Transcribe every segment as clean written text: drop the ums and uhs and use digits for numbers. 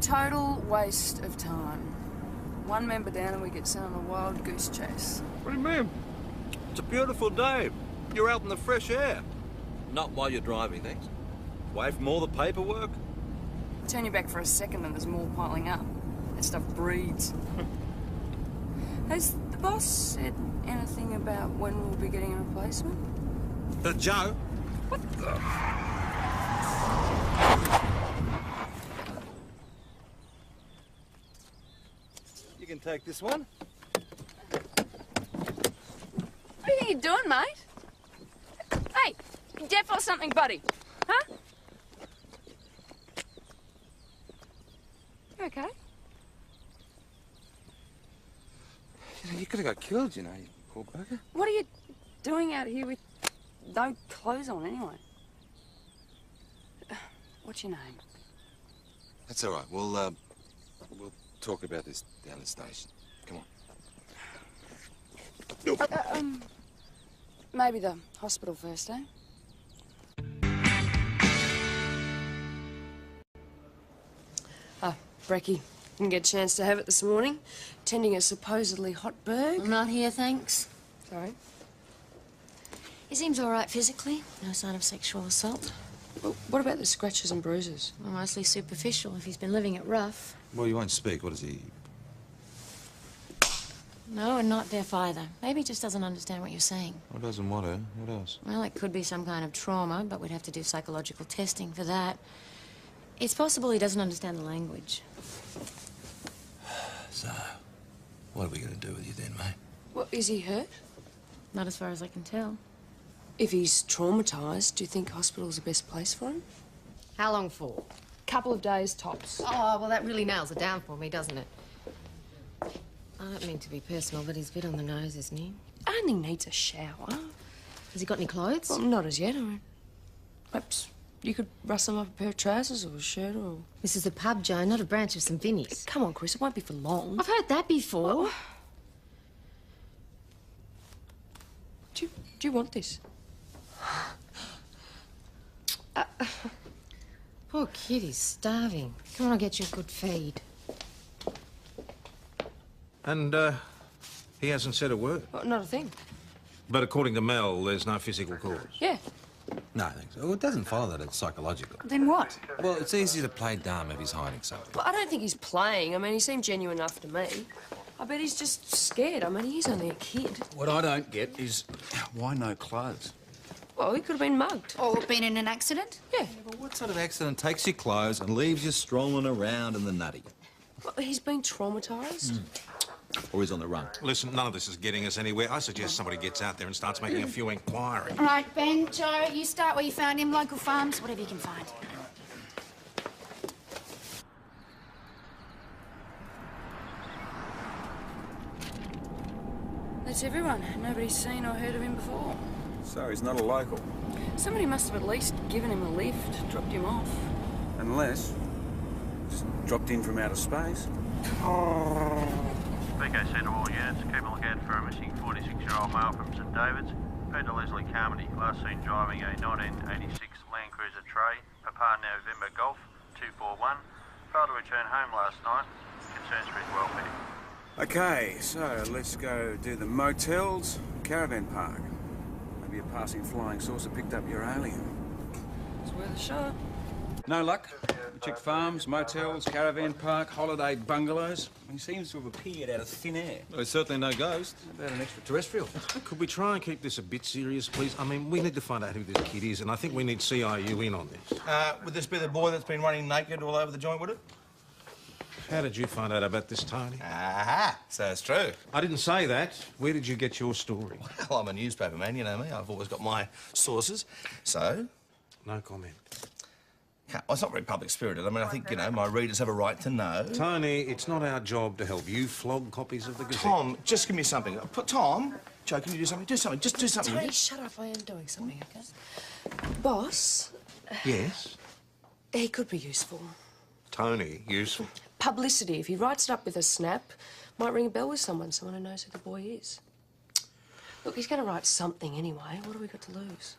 total waste of time. One member down and we get sent on a wild goose chase. What do you mean? It's a beautiful day. You're out in the fresh air. Not while you're driving, thanks. Away from all the paperwork. Turn your back for a second and there's more piling up. That stuff breeds. Has the boss said anything about when we'll be getting a replacement? Joe? What the... You can take this one. What do you think you're doing, mate? Hey, you deaf or something, buddy? Huh? You okay? You know, you could have got killed, you know, you poor bugger. What are you doing out here with no clothes on, anyway? What's your name? That's all right. We'll talk about this down the station. Come on. Maybe the hospital first, eh? Brecky, didn't get a chance to have it this morning. Tending a supposedly hot bird. I'm not here, thanks. Sorry. He seems all right physically. No sign of sexual assault. Well, what about the scratches and bruises? Well, mostly superficial if he's been living it rough. Well, you won't speak. What is he? No, and not deaf either. Maybe he just doesn't understand what you're saying. What doesn't what, eh? What else? Well, it could be some kind of trauma, but we'd have to do psychological testing for that. It's possible he doesn't understand the language. So, what are we going to do with you then, mate? Well, is he hurt? Not as far as I can tell. If he's traumatised, do you think hospital's the best place for him? How long for? Couple of days, tops. Oh, well, that really nails it down for me, doesn't it? I don't mean to be personal, but he's a bit on the nose, isn't he? Only needs a shower. Has he got any clothes? Well, not as yet. Perhaps you could rustle him up a pair of trousers or a shirt or... This is a pub, Joe, not a branch of St Vinny's. Come on, Chris, it won't be for long. I've heard that before. Do you want this? Poor kid, he's starving. Come on, I'll get you a good feed. And, he hasn't said a word. Well, not a thing. But according to Mel, there's no physical cause. Yeah. No, thanks. Well, it doesn't follow that it's psychological. Then what? Well, it's easy to play dumb if he's hiding something. Well, I don't think he's playing. I mean, he seemed genuine enough to me. I bet he's just scared. I mean, he's only a kid. What I don't get is why no clothes? Well, he could have been mugged. Or been in an accident? Yeah. Well, what sort of accident takes your clothes and leaves you strolling around in the nutty? Well, he's been traumatised. Or he's on the run? Listen, none of this is getting us anywhere. I suggest somebody gets out there and starts making a few inquiries. All right, Ben, Joe, you start where you found him, local farms, whatever you can find. That's everyone. Nobody's seen or heard of him before. So he's not a local. Somebody must have at least given him a lift, dropped him off. Unless just dropped in from outer space. BK Centre, all units. Keep a lookout for a missing 46-year-old male from St David's. Peter Leslie Carmody, last seen driving a 1986 Land Cruiser Tray, Papa November Golf 241. Failed to return home last night. Concerns for his welfare. Okay, so let's go do the motels, caravan park. Maybe a passing flying saucer picked up your alien. It's worth a shot. No luck. We checked farms, motels, caravan park, holiday bungalows. He seems to have appeared out of thin air. Well, there's certainly no ghost. About an extraterrestrial. Could we try and keep this a bit serious, please? I mean, we need to find out who this kid is, and I think we need CIU in on this. Would this be the boy that's been running naked all over the joint, would it? How did you find out about this, Tony? Aha, so it's true. I didn't say that. Where did you get your story? Well, I'm a newspaper man, you know me. I've always got my sources. So? No comment. Well, it's not very public-spirited. I mean, I think, you know, my readers have a right to know. Tony, it's not our job to help you flog copies of the Gazette. Tom, just give me something. Tom, Joe, can you do something? Do something. Just do something. Tony, shut up. I am doing something, OK? Boss? Yes? He could be useful. Tony, useful? Publicity. If he writes it up with a snap, might ring a bell with someone who knows who the boy is. Look, he's going to write something anyway. What have we got to lose?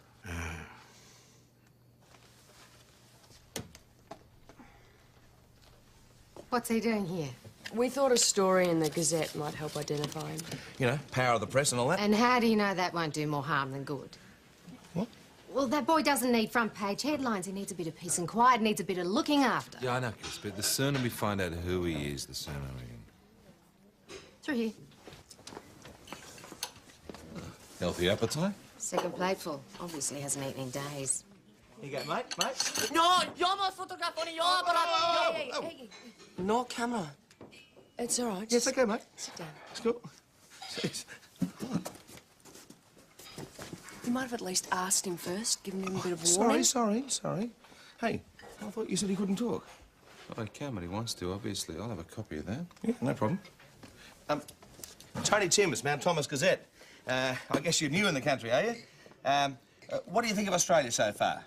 What's he doing here? We thought a story in the Gazette might help identify him. You know, power of the press and all that. And how do you know that won't do more harm than good? What? Well, that boy doesn't need front-page headlines. He needs a bit of peace and quiet, needs a bit of looking after. Yeah, I know, Chris, but the sooner we find out who he is, the sooner we can... Through here. Healthy appetite? Second plateful. Obviously hasn't eaten in days. Here you go, mate. No, jag måste fotografera. Jag bara... No camera. It's all right. Yes, okay, mate. Sit down. It's cool. Jeez. You might have at least asked him first, given him a bit of warning. Sorry. Hey, I thought you said he couldn't talk. Oh, he can, but he wants to, obviously. I'll have a copy of that. Yeah, no problem. Tony Timms, Mount Thomas Gazette. I guess you're new in the country, are you? What do you think of Australia so far?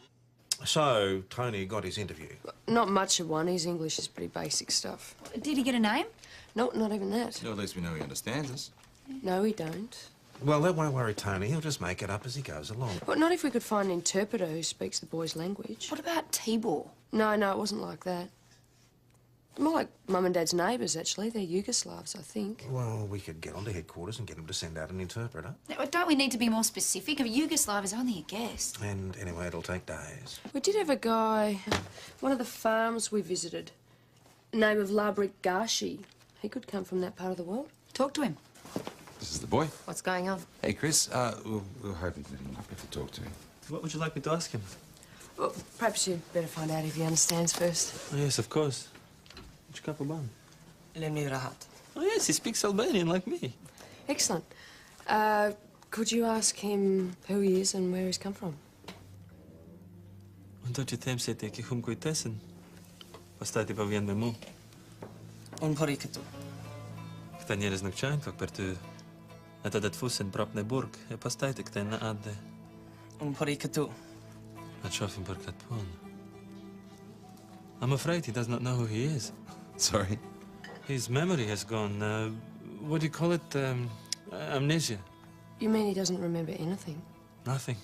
So, Tony got his interview. Not much of one. His English is pretty basic stuff. Did he get a name? No, not even that. Well, at least we know he understands us. No, he don't. Well, that won't worry Tony. He'll just make it up as he goes along. But not if we could find an interpreter who speaks the boy's language. What about Tibor? No, it wasn't like that. More like Mum and Dad's neighbours, actually. They're Yugoslavs, I think. Well, we could get onto headquarters and get them to send out an interpreter. Don't we need to be more specific? A Yugoslav is only a guest. And anyway, it'll take days. We did have a guy, one of the farms we visited, name of Labrik Gashi. He could come from that part of the world. Talk to him. This is the boy. What's going on? Hey, Chris, we're hoping to talk to him. What would you like me to ask him? Well, perhaps you'd better find out if he understands first. Oh, yes, of course. Which cup of bun? Lemni Rahat. Oh, yes, he speaks Albanian like me. Excellent. Could you ask him who he is and where he's come from? Und tot je tem se te ki hum kujtesen. Pastaj ti pa vjen me mu. Unë po ri këtu. Këta njerëz nuk qajnë kak për ty. Ata do të fusin prap në burg, e pastaj të kthehen në atë. Unë po ri këtu. Na shohim për këtë punë. I'm afraid he does not know who he is. Sorry? His memory has gone, what do you call it, amnesia. You mean he doesn't remember anything? Nothing.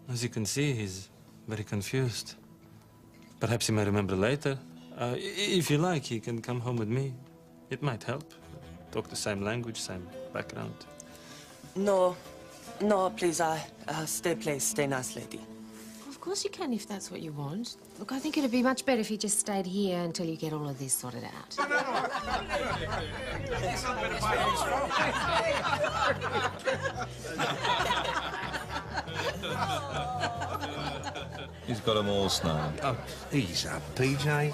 As you can see, he's very confused. Perhaps he may remember later. If you like, he can come home with me. It might help. Talk the same language, same background. No, please, stay nice, lady. Of course you can if that's what you want. Look, I think it'd be much better if you just stayed here until you get all of this sorted out. He's got them all snarled. Oh, ease up, PJ.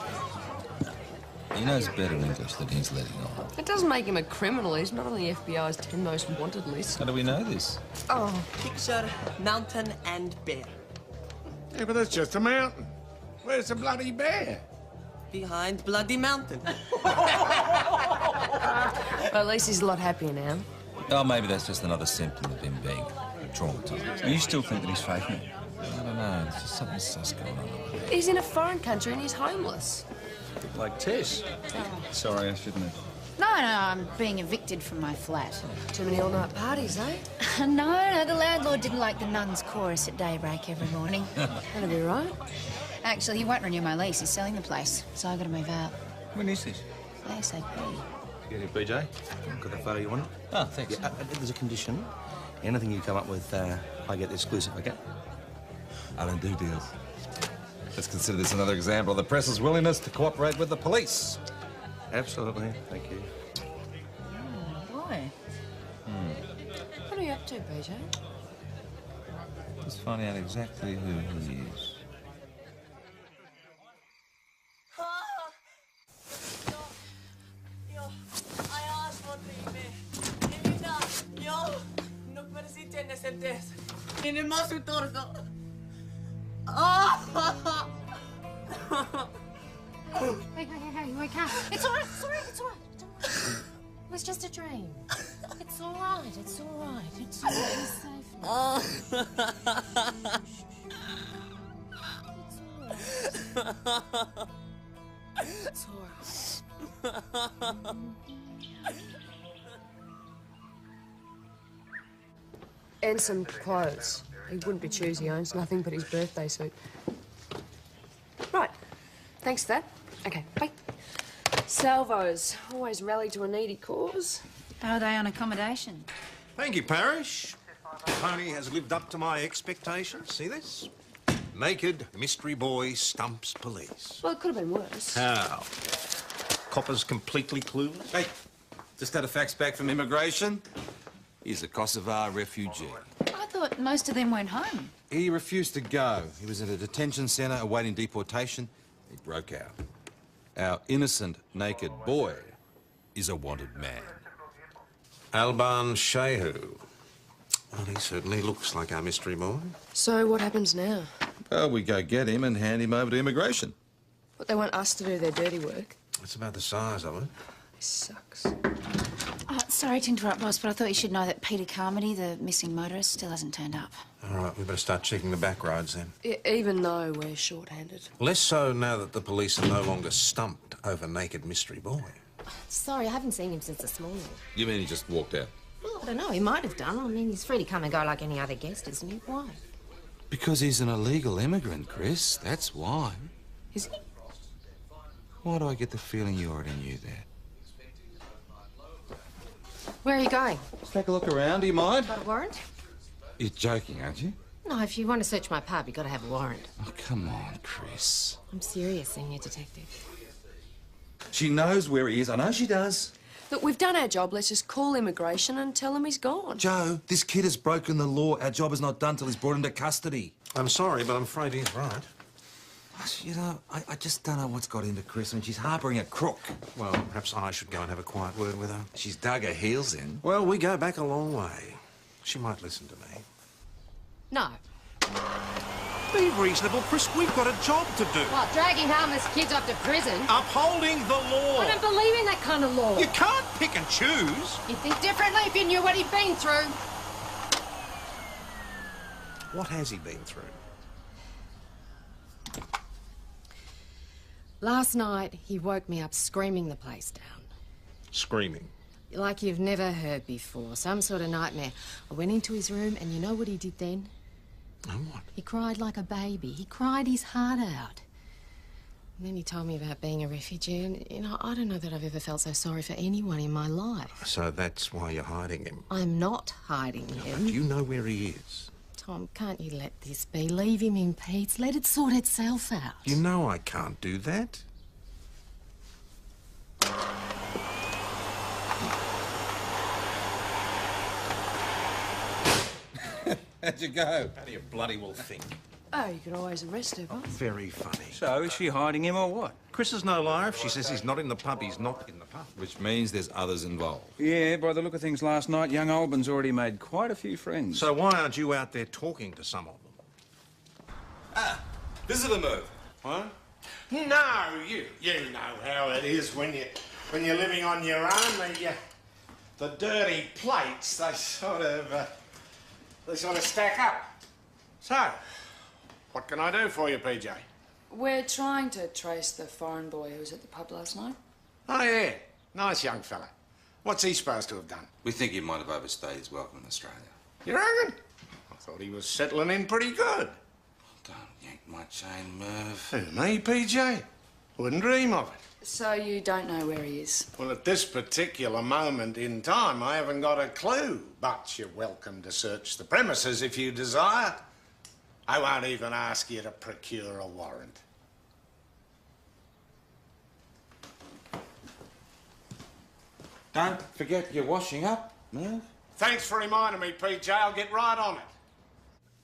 He knows better English than he's letting on. It doesn't make him a criminal. He's not on the FBI's 10 most wanted list. How do we know this? Oh. Picture mountain and bear. Yeah, but that's just a mountain. Where's the bloody bear? Behind bloody mountain. Well, at least he's a lot happier now. Oh, maybe that's just another symptom of him being traumatised. You still think that he's faking it? I don't know. There's just something sus going on. He's in a foreign country and he's homeless. Like Tess. Sorry, I shouldn't have. No, I'm being evicted from my flat. Too many all-night parties, eh? No, the landlord didn't like the nuns' chorus at daybreak every morning. That'll be right. Actually, he won't renew my lease. He's selling the place, so I've got to move out. When is this? ASAP. Get it, BJ. Got the photo you wanted? Oh, thanks. Yeah, there's a condition. Anything you come up with, I get the exclusive, okay? I don't do deals. Let's consider this another example of the press's willingness to cooperate with the police. Absolutely. Thank you. Boy. What are you up to, BJ? Just finding out exactly who he is. Hey, wake up. It's all right, it's all right, it's all right. It was just a dream. It's all right, it's all right, it's all right. He's safe now. It's all right. And some clothes. He wouldn't be choosy. He owns nothing but his birthday suit. Right. Thanks for that. Okay, bye. Salvos always rally to a needy cause. How are they on accommodation? Thank you, Parish. Tony has lived up to my expectations. See this? Naked mystery boy stumps police. Well, it could have been worse. How? Copper's completely clueless? Hey, just had a fax back from immigration. He's a Kosovar refugee. I thought most of them went home. He refused to go. He was in a detention centre awaiting deportation. He broke out. Our innocent naked boy is a wanted man. Alban Shehu. Well, he certainly looks like our mystery boy. So what happens now? Well, we go get him and hand him over to immigration. But they want us to do their dirty work. It's about the size of it. This sucks. Sorry to interrupt, boss, but I thought you should know that Peter Carmody, the missing motorist, still hasn't turned up. All right, we better start checking the back roads then. Even though we're short-handed. Less so now that the police are no longer stumped over naked mystery boy. Sorry, I haven't seen him since this morning. You mean he just walked out? Well, I don't know, he might have done. I mean, he's free to come and go like any other guest, isn't he? Why? Because he's an illegal immigrant, Chris. That's why. Is he? Why do I get the feeling you already knew that? Where are you going? Just take a look around, do you mind? Got a warrant? You're joking, aren't you? No, if you want to search my pub, you've got to have a warrant. Oh, come on, Chris. I'm serious, Senior Detective. She knows where he is. I know she does. Look, we've done our job. Let's just call immigration and tell them he's gone. Joe, this kid has broken the law. Our job is not done till he's brought into custody. I'm sorry, but I'm afraid he's right. You know, I just don't know what's got into Chris. I mean, she's harbouring a crook. Well, perhaps I should go and have a quiet word with her. She's dug her heels in. Well, we go back a long way. She might listen to me. No. Be reasonable, Chris. We've got a job to do. What, dragging harmless kids off to prison? Upholding the law. I don't believe in that kind of law. You can't pick and choose. You'd think differently if you knew what he'd been through. What has he been through? Last night, he woke me up screaming the place down. Screaming? Like you've never heard before. Some sort of nightmare. I went into his room, and you know what he did then? Oh, what? He cried like a baby. He cried his heart out. And then he told me about being a refugee, and, you know, I don't know that I've ever felt so sorry for anyone in my life. So that's why you're hiding him? I'm not hiding him. Do you know where he is? Tom, can't you let this be? Leave him in peace. Let it sort itself out. You know I can't do that. How'd you go? How do you bloody well think? Oh, you could always arrest her, boss. Very funny. So, is she hiding him or what? Chris is no liar. If she says he's not in the pub, he's not in the pub. Which means there's others involved. Yeah, by the look of things last night, young Alban's already made quite a few friends. So why aren't you out there talking to some of them? Visitor move. What? No, you know how it is when you're living on your own. The dirty plates, they sort of stack up. So, what can I do for you, PJ? We're trying to trace the foreign boy who was at the pub last night. Oh, yeah. Nice young fella. What's he supposed to have done? We think he might have overstayed his welcome in Australia. You reckon? I thought he was settling in pretty good. Don't yank my chain, Merv. Who, me, PJ? Wouldn't dream of it. So you don't know where he is? Well, at this particular moment in time, I haven't got a clue. But you're welcome to search the premises if you desire. I won't even ask you to procure a warrant. Don't forget you're washing up, Merv. Thanks for reminding me, PJ. I'll get right on it.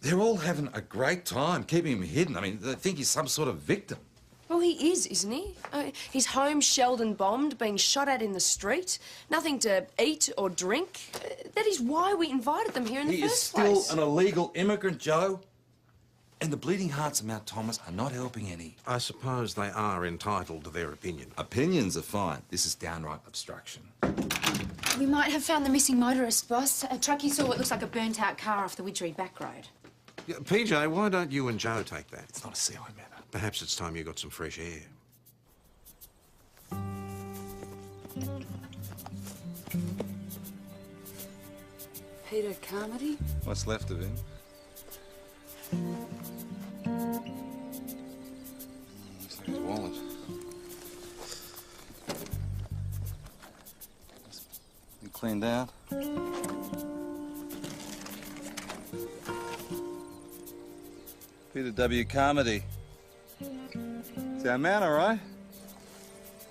They're all having a great time keeping him hidden. I mean, they think he's some sort of victim. Well, he is, isn't he? His home shelled and bombed, being shot at in the street, nothing to eat or drink. That is why we invited them here in the first place. He is still an illegal immigrant, Joe. And the bleeding hearts of Mount Thomas are not helping any. I suppose they are entitled to their opinion. Opinions are fine. This is downright obstruction. We might have found the missing motorist, boss. A truckie saw what looks like a burnt-out car off the Widgery back road. Yeah, PJ, why don't you and Joe take that? It's not a CI matter. Perhaps it's time you got some fresh air. Peter Carmody? What's left of him? Looks like his wallet. cleaned out. Peter W. Carmody. Is our man all right?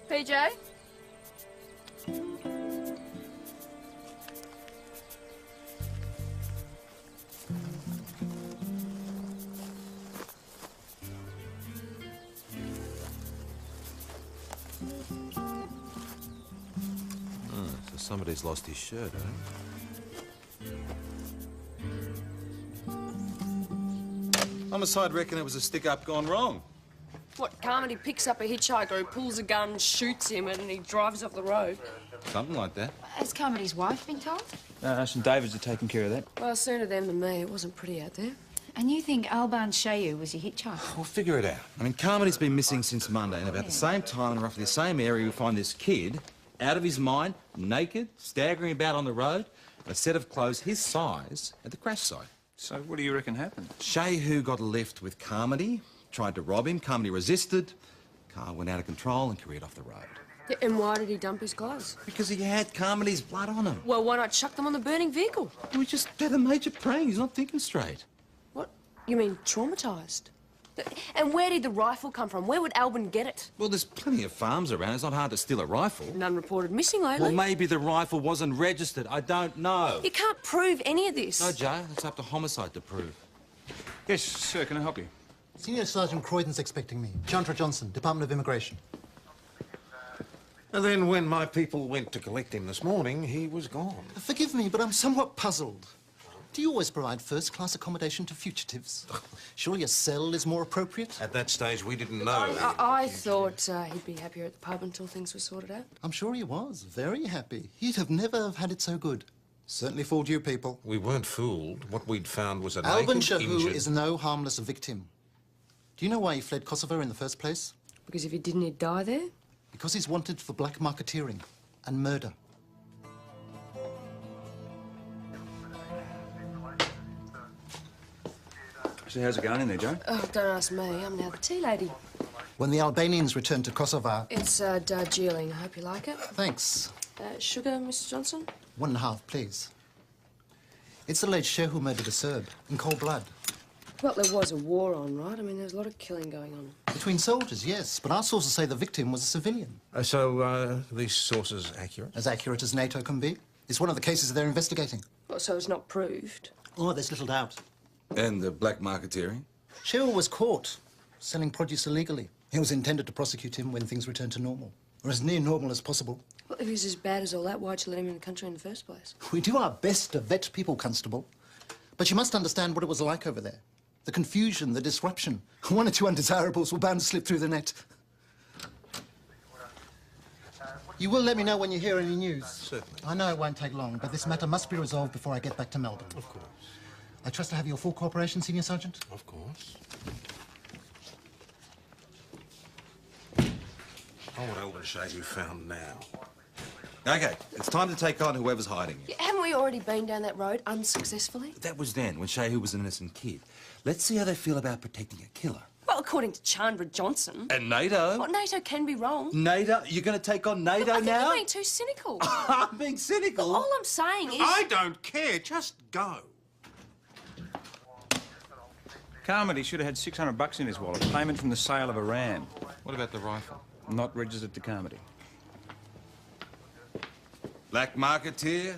PJ? Oh, so somebody's lost his shirt, eh? Homicide reckon it was a stick-up gone wrong. What, Carmody picks up a hitchhiker who pulls a gun, shoots him, and he drives off the road? Something like that. Has Carmody's wife been told? St David's are taking care of that. Well, sooner them than me. It wasn't pretty out there. And you think Alban Shayu was your hitchhiker? We'll figure it out. I mean, Carmody's been missing since Monday, and about the same time in roughly the same area, we find this kid, out of his mind, naked, staggering about on the road, and a set of clothes his size at the crash site. So what do you reckon happened? Shehu got a lift with Carmody, tried to rob him. Carmody resisted. Car went out of control and careered off the road. Yeah, and why did he dump his clothes? Because he had Carmody's blood on him. Well, why not chuck them on the burning vehicle? We just had a major prank. He's not thinking straight. What? You mean traumatised? And where did the rifle come from? Where would Alban get it? Well, there's plenty of farms around. It's not hard to steal a rifle. None reported missing lately. Well, maybe the rifle wasn't registered. I don't know. You can't prove any of this. No, Joe. It's up to homicide to prove. Yes, sir, can I help you? Senior Sergeant Croydon's expecting me. Chandra Johnson, Department of Immigration. And then when my people went to collect him this morning, he was gone. Forgive me, but I'm somewhat puzzled. Do you always provide first-class accommodation to fugitives? Surely a cell is more appropriate? At that stage, we didn't know. I thought he'd be happier at the pub until things were sorted out. I'm sure he was. Very happy. He'd have never had it so good. Certainly fooled you people. We weren't fooled. What we'd found was a Alban naked, Shahu injured... is no harmless victim. Do you know why he fled Kosovo in the first place? Because if he didn't, he'd die there? Because he's wanted for black marketeering and murder. So how's it going in there, Joe? Oh, don't ask me. I'm now the tea lady. When the Albanians returned to Kosovo... It's Darjeeling. I hope you like it. Thanks. Sugar, Mrs. Johnson? 1.5, please. It's alleged Shehu murdered a Serb in cold blood. Well, there was a war on, right? I mean, there's a lot of killing going on. Between soldiers, yes, but our sources say the victim was a civilian. So, these sources accurate? As accurate as NATO can be. It's one of the cases they're investigating. Well, so it's not proved? Oh, there's little doubt. And the black marketeering? Shehu was caught selling produce illegally. It was intended to prosecute him when things returned to normal, or as near normal as possible. Well, if he's as bad as all that, why'd you let him in the country in the first place? We do our best to vet people, Constable. But you must understand what it was like over there. The confusion, the disruption. One or two undesirables were bound to slip through the net. You will let me know when you hear any news? Certainly. I know it won't take long, but this matter must be resolved before I get back to Melbourne. Of course. I trust to have your full cooperation, Senior Sergeant? Of course. Oh, what Alban Shahu found now. OK, it's time to take on whoever's hiding you. Yeah, haven't we already been down that road unsuccessfully? That was then, when Shehu was an innocent kid. Let's see how they feel about protecting a killer. Well, according to Chandra Johnson. And NATO. Well, NATO can be wrong. NATO? You're going to take on NATO I think now? you're being too cynical. I'm being cynical? Well, all I'm saying is... I don't care. Just go. Carmody should have had $600 in his wallet. Payment from the sale of a ram. What about the rifle? Not registered to Carmody. Black marketeer,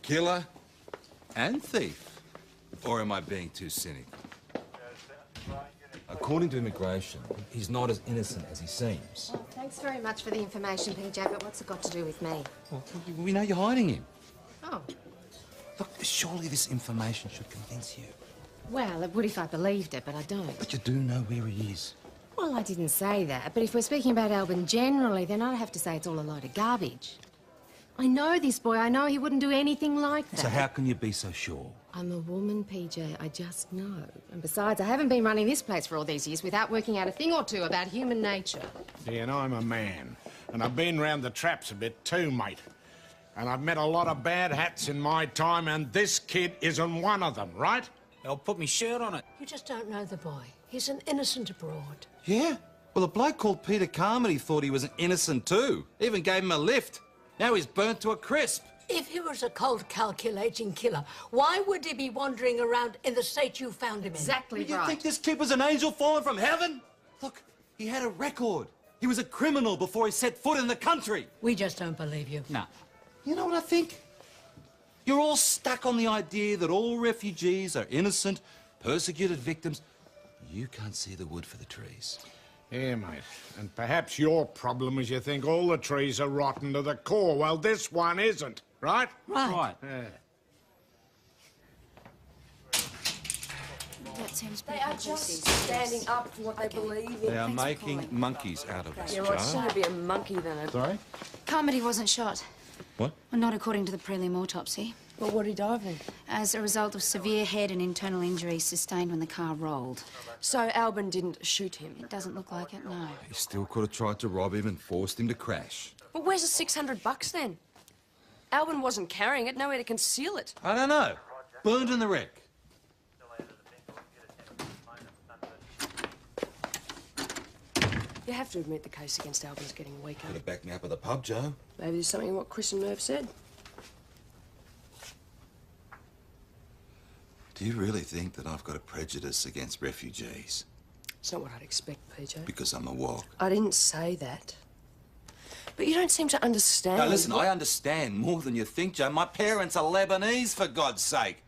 killer, and thief. Or am I being too cynical? According to immigration, he's not as innocent as he seems. Well, thanks very much for the information, PJ, but what's it got to do with me? Well, we know you're hiding him. Oh. Look, surely this information should convince you. Well, it would if I believed it, but I don't. But you do know where he is. Well, I didn't say that, but if we're speaking about Alban generally, then I'd have to say it's all a load of garbage. I know this boy. I know he wouldn't do anything like that. So how can you be so sure? I'm a woman, PJ. I just know. And besides, I haven't been running this place for all these years without working out a thing or two about human nature. Yeah, and I'm a man. And I've been round the traps a bit too, mate. And I've met a lot of bad hats in my time, and this kid isn't one of them, right? I'll put me shirt on it. You just don't know the boy. He's an innocent abroad. Yeah? Well, a bloke called Peter Carmody thought he was an innocent too. Even gave him a lift. Now he's burnt to a crisp. If he was a cold, calculating killer, why would he be wandering around in the state you found him in? Exactly You right. think this kid was an angel fallen from heaven? Look, he had a record. He was a criminal before he set foot in the country. We just don't believe you. No. You know what I think? You're all stuck on the idea that all refugees are innocent, persecuted victims. You can't see the wood for the trees. Yeah, mate. And perhaps your problem is you think all the trees are rotten to the core. Well, this one isn't, right? Right. Yeah. That seems They pretty are just standing up for what they believe in. They are making monkeys out of us, Yeah, well, I'd Joe. sooner be a monkey than a... Sorry? Carmody wasn't shot. What? Well, not according to the prelim autopsy. Well, what did he die of then? As a result of severe head and internal injuries sustained when the car rolled. So Albin didn't shoot him? It doesn't look like it, no. He still could have tried to rob him and forced him to crash. But where's the $600 then? Albin wasn't carrying it, nowhere to conceal it. I don't know. Burned in the wreck. You have to admit the case against Albin's getting weaker. Could have backed me up at the pub, Joe. Maybe there's something in what Chris and Merv said. Do you really think that I've got a prejudice against refugees? It's not what I'd expect, PJ. Because I'm a woke. I didn't say that. But you don't seem to understand. Now, listen, I understand more than you think, Joe. My parents are Lebanese, for God's sake.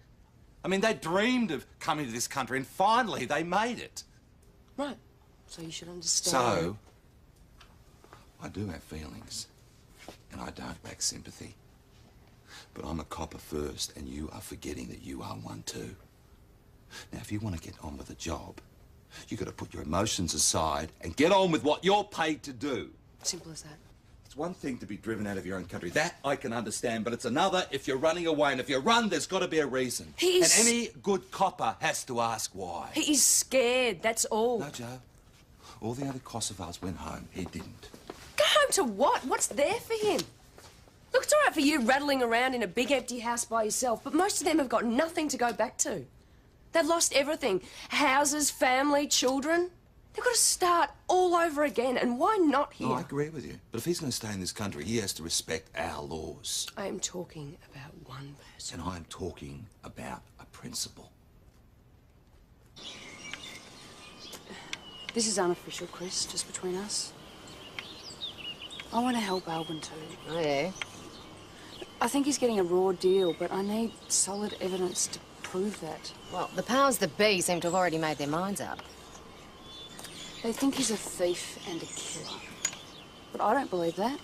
I mean, they dreamed of coming to this country, and finally they made it. Right. So you should understand. So, I do have feelings, and I don't lack sympathy. But I'm a copper first, and you are forgetting that you are one too. Now, if you want to get on with the job, you've got to put your emotions aside and get on with what you're paid to do. Simple as that. It's one thing to be driven out of your own country. That I can understand, but it's another if you're running away. And if you run, there's got to be a reason. And any good copper has to ask why. He's scared, that's all. No, Joe. All the other Kosovars went home. He didn't. Go home to what? What's there for him? Look, it's all right for you rattling around in a big empty house by yourself, but most of them have got nothing to go back to. They've lost everything. Houses, family, children. They've got to start all over again, and why not here? No, I agree with you. But if he's going to stay in this country, he has to respect our laws. I am talking about one person. And I'm talking about a principle. This is unofficial, Chris, just between us. I want to help Albin too. Oh, yeah? I think he's getting a raw deal, but I need solid evidence to prove that. Well, the powers that be seem to have already made their minds up. They think he's a thief and a killer. But I don't believe that.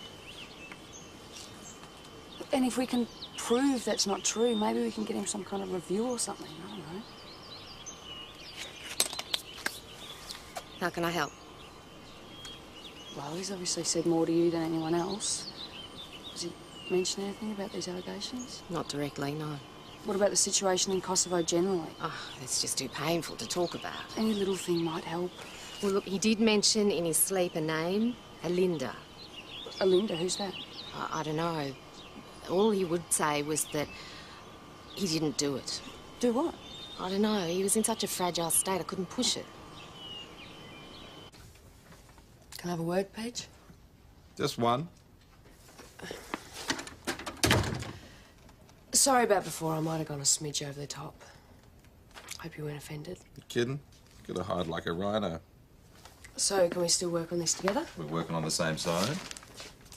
And if we can prove that's not true, maybe we can get him some kind of review or something. I don't know. How can I help? Well, he's obviously said more to you than anyone else. Has he mentioned anything about these allegations? Not directly, no. What about the situation in Kosovo generally? Oh, it's just too painful to talk about. Any little thing might help. Well, look, he did mention in his sleep a name, Alinda. Alinda? Who's that? I don't know. All he would say was that he didn't do it. Do what? I don't know. He was in such a fragile state, I couldn't push it. Can I have a word, Paige? Just one. Sorry about before. I might have gone a smidge over the top. Hope you weren't offended. You kidding? Gotta hide like a rhino. So, can we still work on this together? We're working on the same side.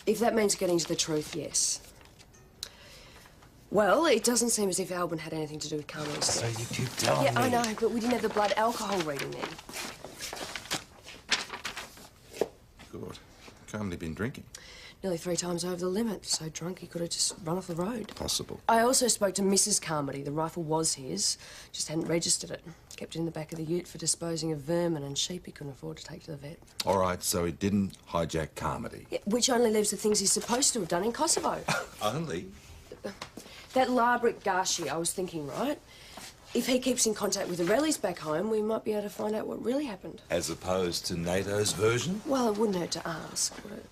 If that means getting to the truth, yes. Well, it doesn't seem as if Albin had anything to do with Carmen's So death. you keep telling Yeah, me. I know, but we didn't have the blood alcohol reading then. Good. Carmody been drinking? Nearly 3 times over the limit, so drunk he could have just run off the road. Possible. I also spoke to Mrs. Carmody. The rifle was his, just hadn't registered it. Kept it in the back of the ute for disposing of vermin and sheep he couldn't afford to take to the vet. All right, so he didn't hijack Carmody. Yeah, which only leaves the things he's supposed to have done in Kosovo. Only? That Labrik Gashi, I was thinking, right? If he keeps in contact with the Rellies back home, we might be able to find out what really happened. As opposed to NATO's version? Well, it wouldn't hurt to ask, would it?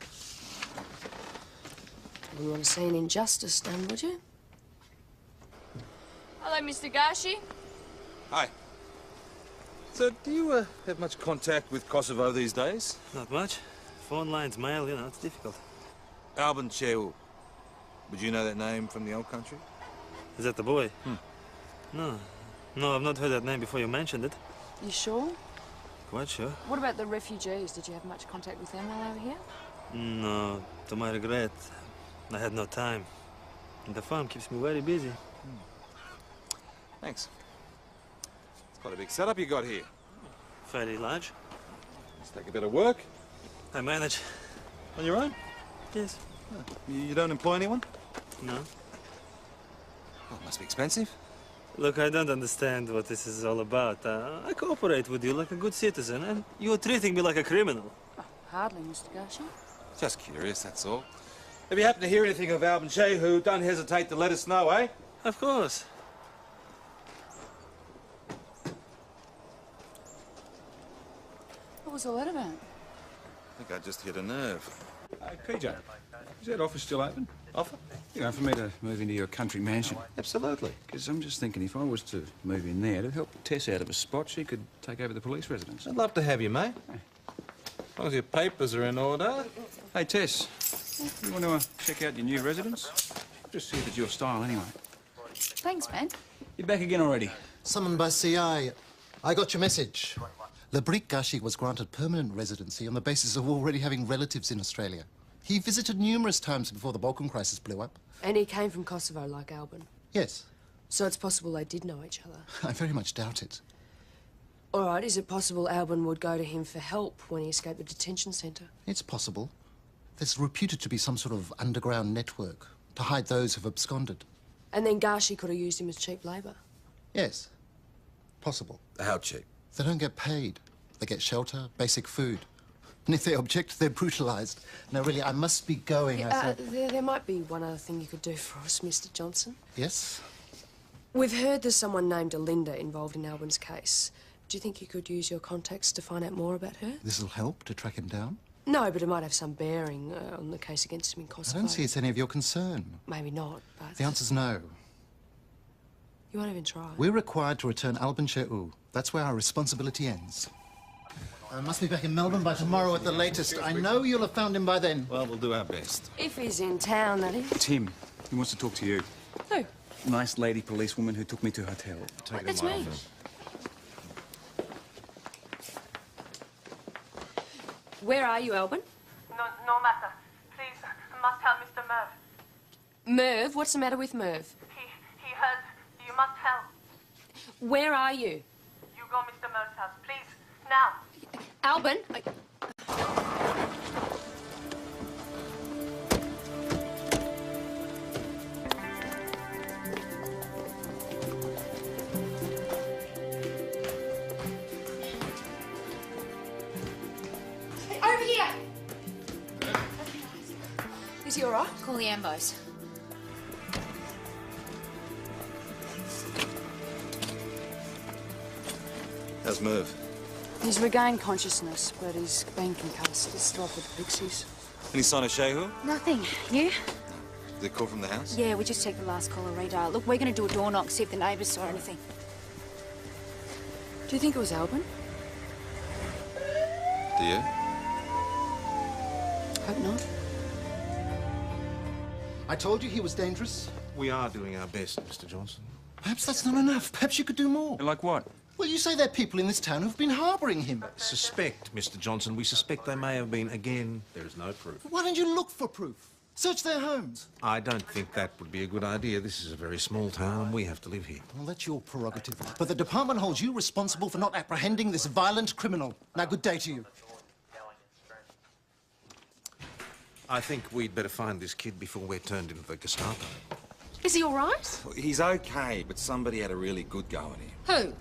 You wouldn't want to see an injustice done, would you? Hello, Mr. Gashi. Hi. So, do you have much contact with Kosovo these days? Not much. Phone lines, mail, you know, it's difficult. Albin Chew. Would you know that name from the old country? Is that the boy? No. No, I've not heard that name before you mentioned it. You sure? Quite sure. What about the refugees? Did you have much contact with them while over here? No, to my regret, I had no time. And the farm keeps me very busy. Thanks. It's quite a big setup you got here. Fairly large. Let's take a bit of work. I manage. On your own? Yes. You don't employ anyone? No. Well, it must be expensive. Look, I don't understand what this is all about. I cooperate with you like a good citizen, and you're treating me like a criminal. Oh, hardly, Mr. Gashi. Just curious, that's all. If you happen to hear anything of Albin Shehu, don't hesitate to let us know, eh? Of course. What was all that about? I think I just hit a nerve. Hey, PJ, is that office still open? Offer? You know, for me to move into your country mansion. Absolutely. Because I'm just thinking if I was to move in there to help Tess out of a spot, she could take over the police residence. I'd love to have you, mate. As long as your papers are in order. Hey, Tess, you want to check out your new residence? Just see if it's your style anyway. Thanks, man. You're back again already. Summoned by CI. I got your message. Labrik Gashi was granted permanent residency on the basis of already having relatives in Australia. He visited numerous times before the Balkan crisis blew up. And he came from Kosovo, like Albin. Yes. So it's possible they did know each other. I very much doubt it. All right, is it possible Albin would go to him for help when he escaped the detention centre? It's possible. There's reputed to be some sort of underground network to hide those who've absconded. And then Gashi could have used him as cheap labour. Yes. Possible. How cheap? They don't get paid. They get shelter, basic food. And if they object, they're brutalised. Now, really, I must be going. There might be one other thing you could do for us, Mr. Johnson. Yes? We've heard there's someone named Alinda involved in Albin's case. Do you think you could use your contacts to find out more about her? This'll help to track him down? No, but it might have some bearing on the case against him in Kosovo. I don't see it's any of your concern. Maybe not, but... The answer's no. You won't even try. We're required to return Albin Shehu. That's where our responsibility ends. I must be back in Melbourne by tomorrow at the latest. I know you'll have found him by then. Well, we'll do our best. If he's in town, that is. Tim, he wants to talk to you. Who? Nice lady policewoman who took me to hotel. What? That's me. Where are you, Albin? No matter. Please, must help Mr. Merv. Merv? What's the matter with Merv? He hurt. You must help. Where are you? You go Mr. Merv's house, please. Now. Albin? Over here! Is he all right? Call the ambos. How's Merv? He's regained consciousness, but he's been concussed. He's still up with the pixies. Any sign of Shehu? Nothing. You? Did they call from the house? Yeah, we just checked the last caller radar. Look, we're going to do a door knock, see if the neighbours saw anything. Do you think it was Albin? Do you? Hope not. I told you he was dangerous. We are doing our best, Mr. Johnson. Perhaps that's not enough. Perhaps you could do more. Like what? Well, you say there are people in this town who've been harbouring him. Suspect, Mr. Johnson. We suspect they may have been. Again, there is no proof. Why don't you look for proof? Search their homes. I don't think that would be a good idea. This is a very small town and we have to live here. Well, that's your prerogative. But the department holds you responsible for not apprehending this violent criminal. Now, good day to you. I think we'd better find this kid before we're turned into the Gestapo. Is he all right? He's okay, but somebody had a really good go at him. Who?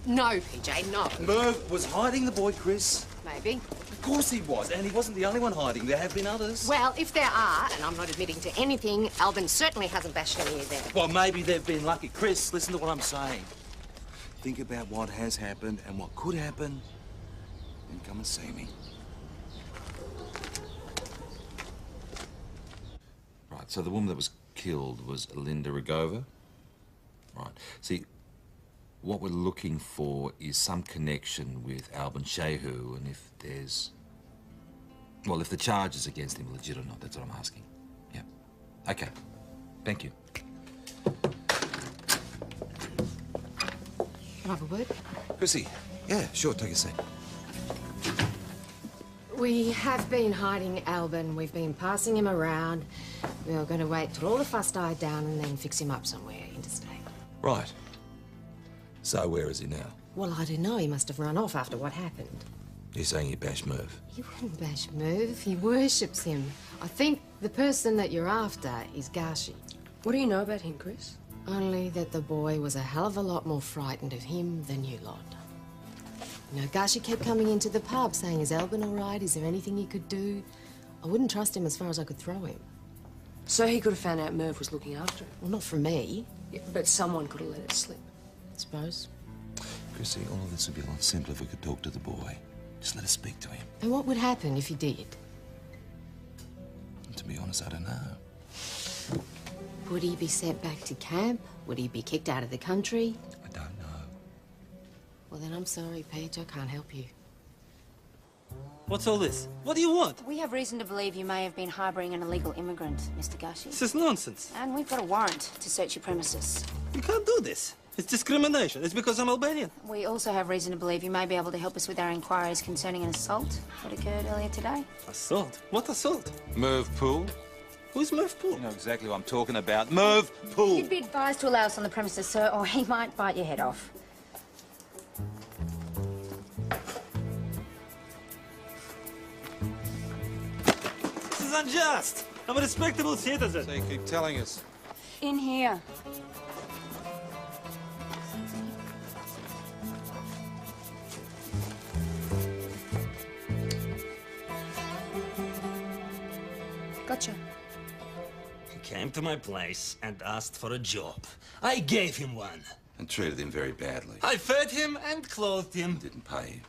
No, PJ, no. Merv was hiding the boy, Chris. Maybe. Of course he was, and he wasn't the only one hiding. There have been others. Well, if there are, and I'm not admitting to anything, Albin certainly hasn't bashed any of them. Well, maybe they've been lucky. Chris, listen to what I'm saying. Think about what has happened and what could happen, and come and see me. Right, so the woman that was killed was Alinda Rogova? Right. See, what we're looking for is some connection with Albin Shehu, and if there's... Well, if the charges against him are legit or not, that's what I'm asking. Okay. Thank you. Can I have a word? Chrissy, yeah, sure, take a seat. We have been hiding Albin. We've been passing him around. We were going to wait till all the fuss died down and then fix him up somewhere interstate. Right. So where is he now? Well, I don't know. He must have run off after what happened. You're saying you bashed Merv? He wouldn't bash Merv. He worships him. I think the person that you're after is Gashi. What do you know about him, Chris? Only that the boy was a hell of a lot more frightened of him than you lot. You know, Gashi kept coming into the pub saying, is Albin all right? Is there anything he could do? I wouldn't trust him as far as I could throw him. So he could have found out Merv was looking after him? Well, not from me. Yeah, but someone could have let it slip. I suppose. Chrissy, all of this would be a lot simpler if we could talk to the boy. Just let us speak to him. And what would happen if he did? To be honest, I don't know. Would he be sent back to camp? Would he be kicked out of the country? I don't know. Well, then I'm sorry, Paige. I can't help you. What's all this? What do you want? We have reason to believe you may have been harbouring an illegal immigrant, Mr. Gashi. This is nonsense. And we've got a warrant to search your premises. You can't do this. It's discrimination. It's because I'm Albanian. We also have reason to believe you may be able to help us with our inquiries concerning an assault that occurred earlier today. Assault? What assault? Merv Poole? Who's Merv Poole? You know exactly what I'm talking about. Merv Poole! You'd be advised to allow us on the premises, sir, or he might bite your head off. This is unjust. I'm a respectable citizen. So you keep telling us. In here. Gotcha. He came to my place and asked for a job. I gave him one. And treated him very badly. I fed him and clothed him. Didn't pay him.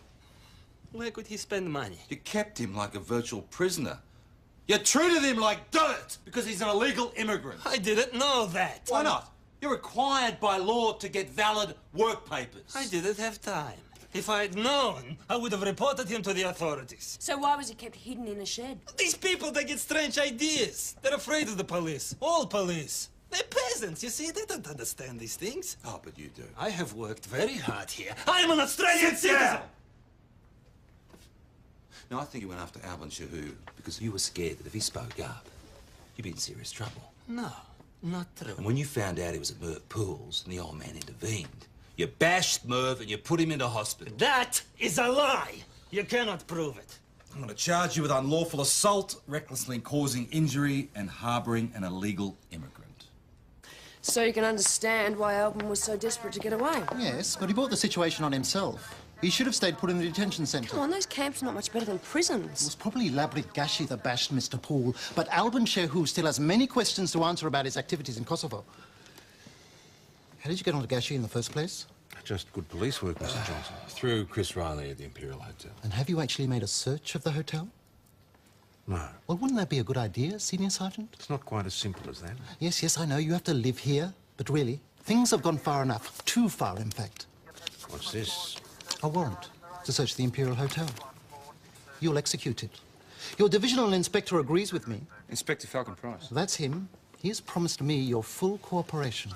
Where could he spend money? You kept him like a virtual prisoner. You treated him like dirt because he's an illegal immigrant. I didn't know that. Why not? You're required by law to get valid work papers. I didn't have time. If I'd known, I would have reported him to the authorities. So why was he kept hidden in a shed? These people, they get strange ideas. They're afraid of the police. All police. They're peasants, you see? They don't understand these things. Oh, but you do. I have worked very hard here. I am an Australian citizen! No, I think you went after Albin Shahu because you were scared that if he spoke up, you'd be in serious trouble. No, not true. And when you found out he was at Merv Poole's and the old man intervened, you bashed Merv and you put him into hospital. That is a lie. You cannot prove it. I'm going to charge you with unlawful assault, recklessly causing injury, and harbouring an illegal immigrant. So you can understand why Albin was so desperate to get away. Yes, but he brought the situation on himself. He should have stayed put in the detention centre. Come on, those camps are not much better than prisons. It was probably Labrik Gashi that bashed Mr. Poole, but Albin Shehu still has many questions to answer about his activities in Kosovo. How did you get onto Gashi in the first place? Just good police work, Mr. Johnson. Through Chris Riley at the Imperial Hotel. And have you actually made a search of the hotel? No. Well, wouldn't that be a good idea, Senior Sergeant? It's not quite as simple as that. Yes, yes, I know you have to live here, but really, things have gone far enough. Too far, in fact. What's this? A warrant to search the Imperial Hotel. You'll execute it. Your divisional inspector agrees with me. Inspector Falcon Price. That's him. He has promised me your full cooperation.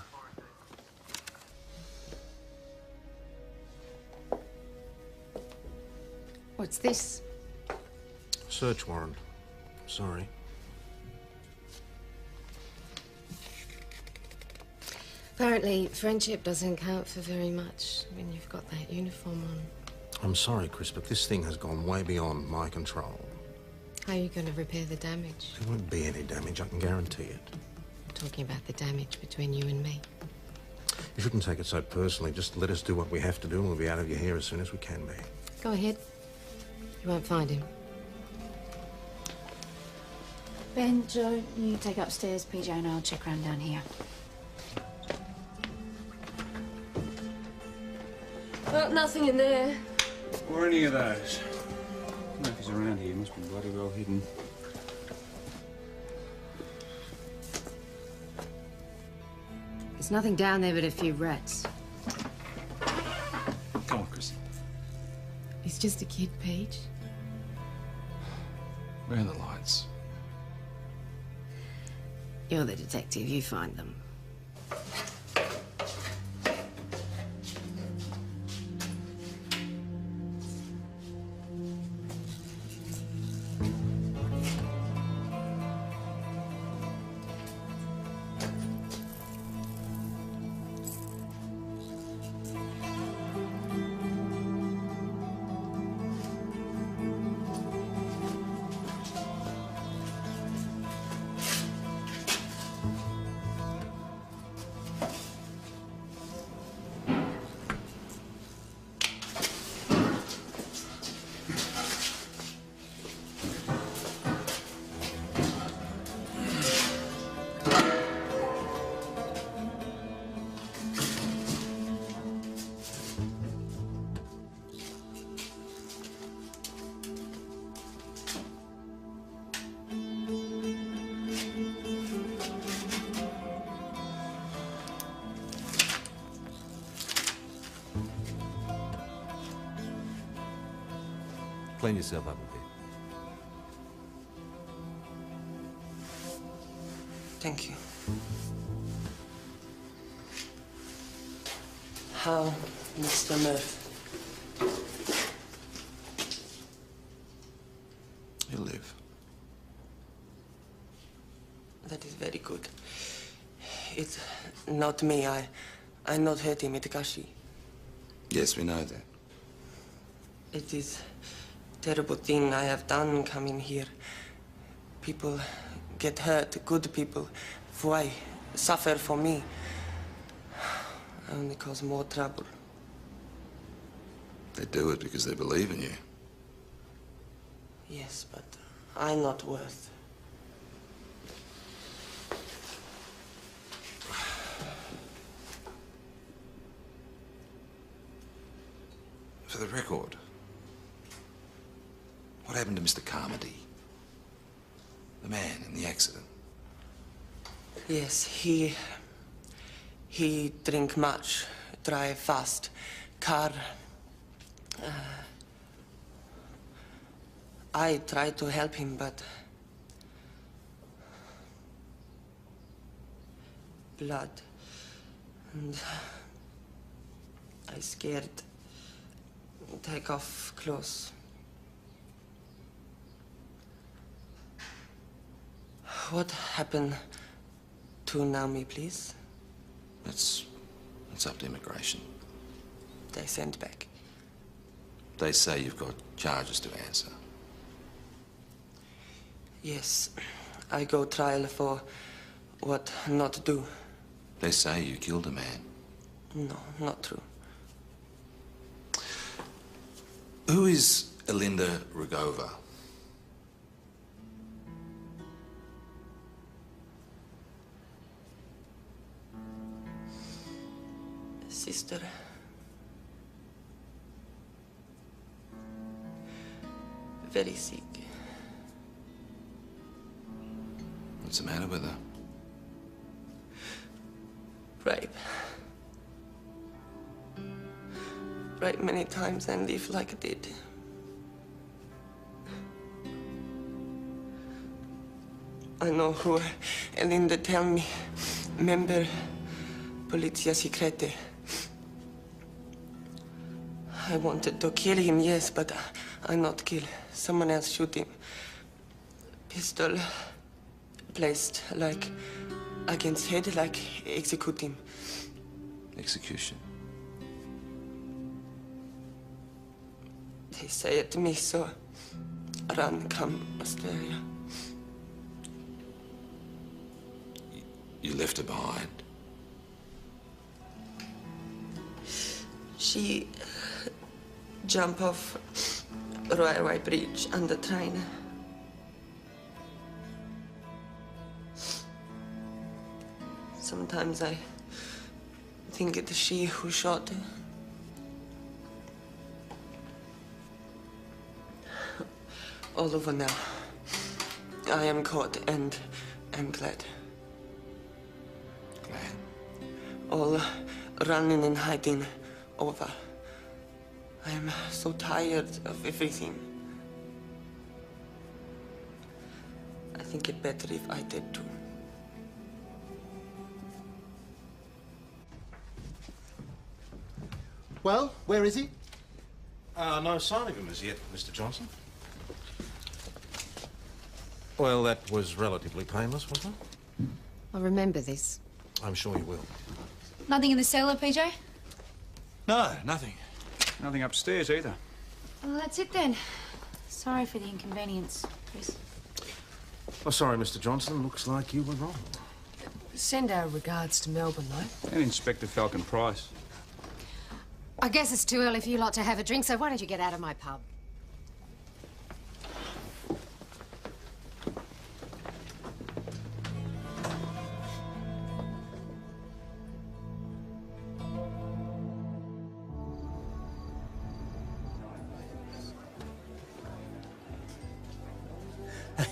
What's this? Search warrant. Sorry. Apparently, friendship doesn't count for very much when you've got that uniform on. I'm sorry, Chris, but this thing has gone way beyond my control. How are you going to repair the damage? There won't be any damage, I can guarantee it. I'm talking about the damage between you and me. You shouldn't take it so personally. Just let us do what we have to do and we'll be out of your hair as soon as we can be. Go ahead. You won't find him. Ben, Joe, you take upstairs. PJ and I'll check around down here. Well, nothing in there. Or any of those. I don't know if he's around here. He must be bloody well hidden. There's nothing down there but a few rats. Come on, Chris. He's just a kid, Paige. Where are the lights? You're the detective, you find them. Clean yourself up a bit. Thank you. How, Mr. Murphy? You live. That is very good. It's not me. I not hurt him at Gashi. Yes, we know that. It is terrible thing I have done coming here. People get hurt, good people. Why suffer for me? Only cause more trouble. They do it because they believe in you. Yes, but I'm not worth. For the record, what happened to Mr. Carmody? The man in the accident? Yes, he drink much, drive fast, car. I tried to help him, but blood, and I scared. Take off clothes. What happened to Naomi, please? That's up to immigration. They sent back. They say you've got charges to answer. Yes, I go trial for what not do. They say you killed a man. No, not true. Who is Elinda Rogova? Sister. Very sick. What's the matter with her? Rape. Rape many times and live like I did. I know who Elinda tell me. Member Polizia Secrete. I wanted to kill him, yes, but I not kill. Someone else shoot him. Pistol placed like against head, like execute him. Execution. They say it to me, so run, come, Australia. You left her behind. She jump off railway bridge on the train. Sometimes I think it is she who shot her. All over now. I am caught and am glad. Glad? All running and hiding over. I am so tired of everything. I think it better if I did too. Well, where is he? No sign of him as yet, Mr. Johnson. Well, that was relatively painless, wasn't it? I'll remember this. I'm sure you will. Nothing in the cellar, PJ? No, nothing. Nothing upstairs either. Well, that's it then. Sorry for the inconvenience, Chris. Oh, sorry, Mr. Johnson. Looks like you were wrong. Send our regards to Melbourne, though. And Inspector Falcon Price. I guess it's too early for you lot to have a drink, so why don't you get out of my pub?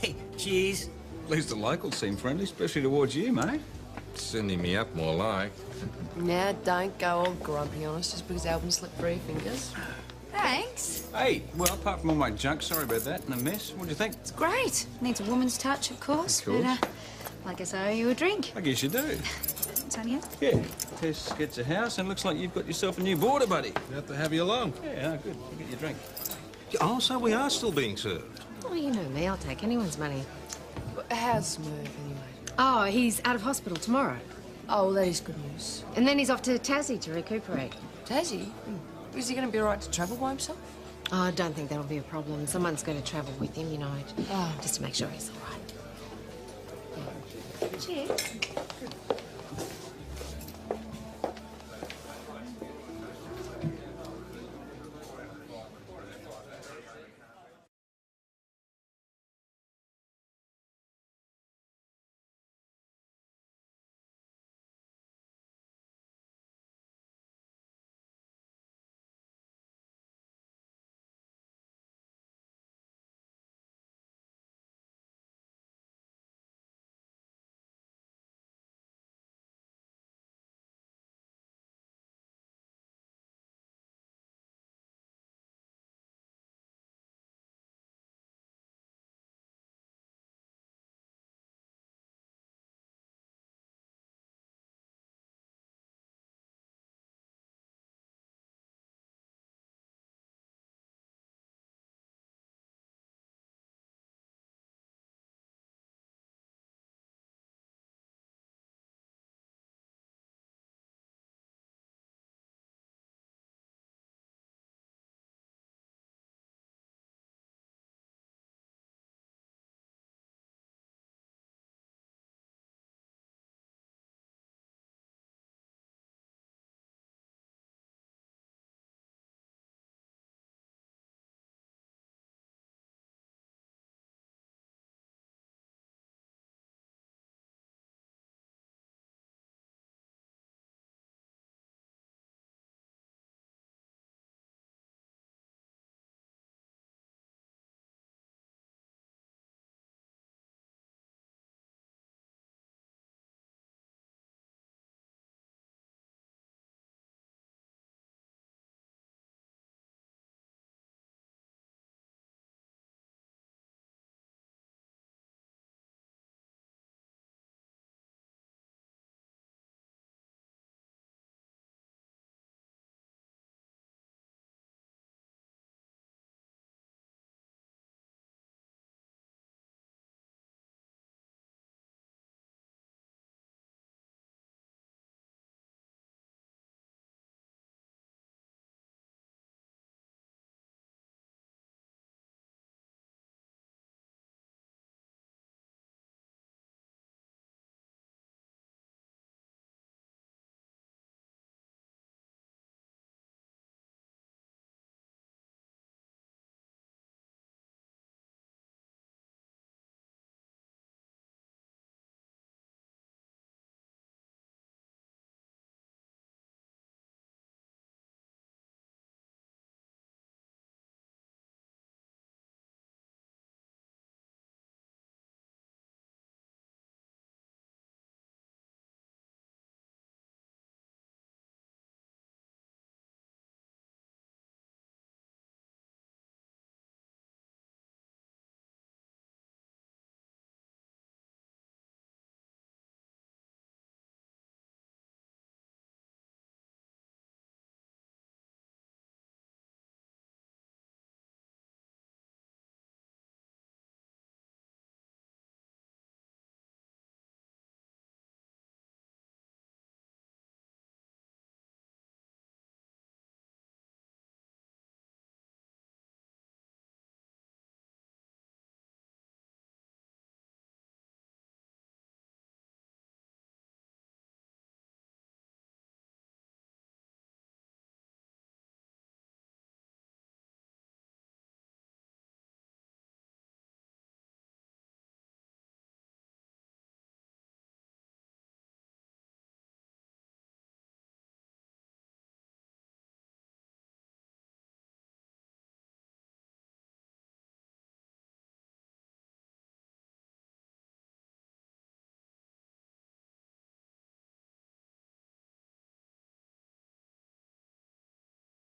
Hey, cheers. At least the locals seem friendly, especially towards you, mate. Sending me up more like. Now, don't go all grumpy on us just because Alvin slipped through your fingers. Thanks. Hey, well, apart from all my junk, sorry about that and the mess. What do you think? It's great. Needs a woman's touch, of course. Of course. But, I guess I owe you a drink. I guess you do. Tanya? Yeah. Tess gets a house and looks like you've got yourself a new boarder buddy. Glad to have you along. Yeah, good. You get your drink. Oh, so we are still being served. Oh, you know me. I'll take anyone's money. How's Merv, anyway? Oh, he's out of hospital tomorrow. Oh, well, that is good news. And then he's off to Tassie to recuperate. Tassie? Is he going to be all right to travel by himself? Oh, I don't think that'll be a problem. Someone's going to travel with him, you know, just to make sure he's all right. Cheers.